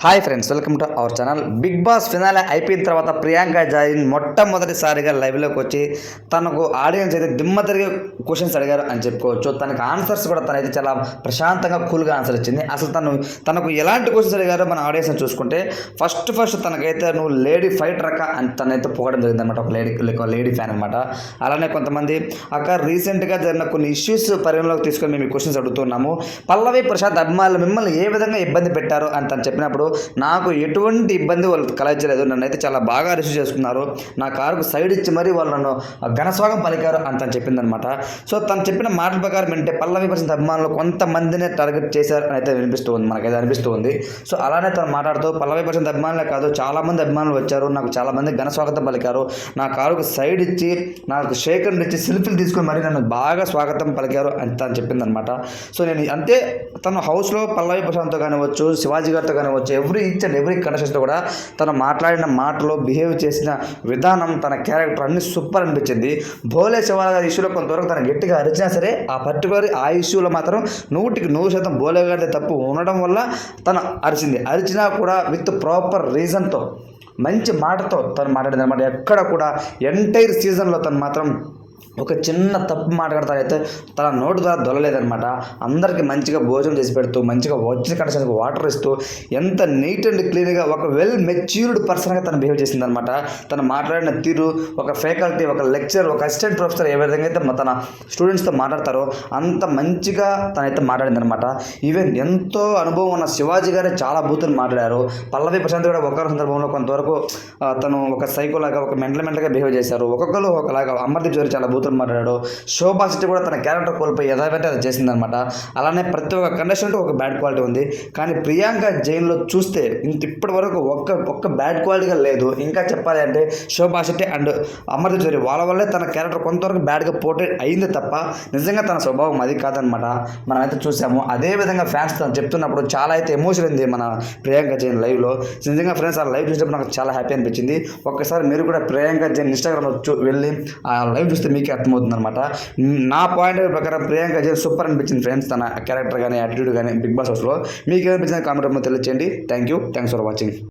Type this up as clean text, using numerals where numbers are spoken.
Hi friends, welcome to our channel. Bigg Boss finale అయిపోయిన తర్వాత Priyanka join మొట్టమొదటిసారిగా లైవ్లోకి వచ్చి తనకు ఆడియన్స్ అయితే దిమ్మ తిరిగే క్వశ్చన్స్ అడిగారు అని చెప్పుకోవచ్చు. తనకు ఆన్సర్స్ కూడా తనైతే చాలా ప్రశాంతంగా కూల్గా ఆన్సర్ ఇచ్చింది. అసలు తనకు ఎలాంటి క్వశ్చన్స్ అడిగారో మన ఆడియన్స్ చూసుకుంటే ఫస్ట్ తనకైతే నువ్వు లేడీ ఫైటర్ అక్క అని తనైతే పోవడం జరిగింది అనమాట. ఒక లేడీ ఫ్యాన్ అనమాట. అలానే కొంతమంది అక్క రీసెంట్గా జరిగిన కొన్ని ఇష్యూస్ పరిగణలోకి తీసుకొని మేము క్వశ్చన్స్ అడుగుతున్నాము. పల్లవి ప్రశాంత్ అభిమానులు మిమ్మల్ని ఏ విధంగా ఇబ్బంది పెట్టారు అని తను చెప్పినప్పుడు నాకు ఎటువంటి ఇబ్బంది వాళ్ళు కలగలేదు. నన్నైతే చాలా బాగా రిసీవ్ చేసుకున్నారు. నా కారుకు సైడ్ ఇచ్చి మరీ వాళ్ళు నన్ను ఘనస్వాగం పలికారు అని తను చెప్పిందనమాట. సో తను చెప్పిన మాటల ప్రకారం ఏంటంటే పల్లవి ప్రశాంత్ అభిమానులు కొంతమందినే టార్గెట్ చేశారు అని అయితే మనకైతే అనిపిస్తూ ఉంది. సో అలానే తను మాట్లాడుతూ పల్లవి ప్రశాంత్ అభిమానులే కాదు చాలామంది అభిమానులు వచ్చారు, నాకు చాలామంది ఘనస్వాగతం పలికారు, నా కారుకు సైడ్ ఇచ్చి నాకు షేకర్ ఇచ్చి సెల్ఫీలు తీసుకొని మరీ నన్ను బాగా స్వాగతం పలికారు అని తను చెప్పిందనమాట. సో నేను అంతే తన హౌస్లో పల్లవి ప్రశాంత్తో కానివచ్చు, శివాజీ గారితో కానివచ్చు, ఈచ్ అండ్ ఎవ్రీ కంటెస్టెంట్తో కూడా తను మాట్లాడిన మాటలో బిహేవ్ చేసిన విధానం, తన క్యారెక్టర్ అన్ని సూపర్ అనిపించింది. భోలే శివాజీ గారి ఇష్యూలో కొంతవరకు తను గట్టిగా అరిచినా సరే ఆ ఇష్యూలో మాత్రం 100% భోలే గారి తప్పు ఉండడం వల్ల తను అరిచినా కూడా విత్ ప్రాపర్ రీజన్తో మంచి మాటతో తను మాట్లాడింది అనమాట. ఎక్కడ కూడా ఎంటైర్ సీజన్లో తను మాత్రం ఒక చిన్న తప్పు మాట్లాడతారైతే తన నోటు ద్వారా దొరలేదనమాట. అందరికీ మంచిగా భోజనం చేసి పెడుతూ, మంచిగా వచ్చిన కండిషన్కి వాటర్ ఇస్తూ, ఎంత నీట్ అండ్ క్లీన్గా ఒక వెల్ మెచ్యూర్డ్ పర్సన్గా తను బిహేవ్ చేసిందనమాట. తను మాట్లాడిన తీరు, ఒక ఫ్యాకల్టీ, ఒక లెక్చరర్, ఒక అసిస్టెంట్ ప్రొఫెసర్ ఏ విధంగా అయితే తన స్టూడెంట్స్తో మాట్లాడతారో అంత మంచిగా తనైతే మాట్లాడిందనమాట. ఈవెన్ ఎంతో అనుభవం ఉన్న శివాజీ గారే చాలా బూతులు మాట్లాడారు. పల్లవి ప్రశాంత్ కూడా ఒకరి సందర్భంలో కొంతవరకు తను ఒక సైకోలాగా, ఒక మెంటల్గా బిహేవ్ చేశారు. ఒక్కొక్కరు ఒకలాగా. అమర్దీప్ జోరి చాలా బూతులు మాట్లాడాడు. శోభా శెట్టి కూడా తన క్యారెక్టర్ కోల్పోయి యథావిధంగా అది చేసిందనమాట. అలానే ప్రతి ఒక్క కంటెస్టెంట్ ఒక బ్యాడ్ క్వాలిటీ ఉంది. కానీ ప్రియాంక జైన్లో చూస్తే ఇప్పటి వరకు ఒక్క బ్యాడ్ క్వాలిటీగా లేదు. ఇంకా చెప్పాలి అంటే శోభా శెట్టి అండ్ అమర్దీప్ జోరి వాళ్ళ వల్లే తన క్యారెక్టర్ కొంతవరకు బ్యాడ్గా పోర్ట్రేట్ అయింది తప్ప నిజంగా తన స్వభావం అది కాదనమాట. మనమైతే చూసాము. అదేవిధంగా ఫ్యాన్స్ తను చెప్తున్నప్పుడు చాలా అయితే ఎమోషన్ ఉంది మన ప్రియాంక జైన్ లైవ్లో. నిజంగా ఫ్రెండ్స్ ఆ లైవ్ చూసినప్పుడు నాకు చాలా హ్యాపీ అనిపించింది. ఒక్కసారి మీరు కూడా ప్రియాంక జైన్ ఇన్స్టాగ్రామ్లో వెళ్ళి ఆ లైవ్ చూస్తే మీకే అర్థమవుతుంది అనమాట. నా పాయింట్ ప్రకారం ప్రియాంక జైన్ సూపర్ అనిపించింది ఫ్రెండ్స్. తన క్యారెక్టర్ కానీ, యాటిట్యూడ్ కానీ బిగ్ బాస్ హౌస్లో మీకు ఏమనిపించింది కామెంట్ రూపంలో తెలియచేయండి. Thanks for watching.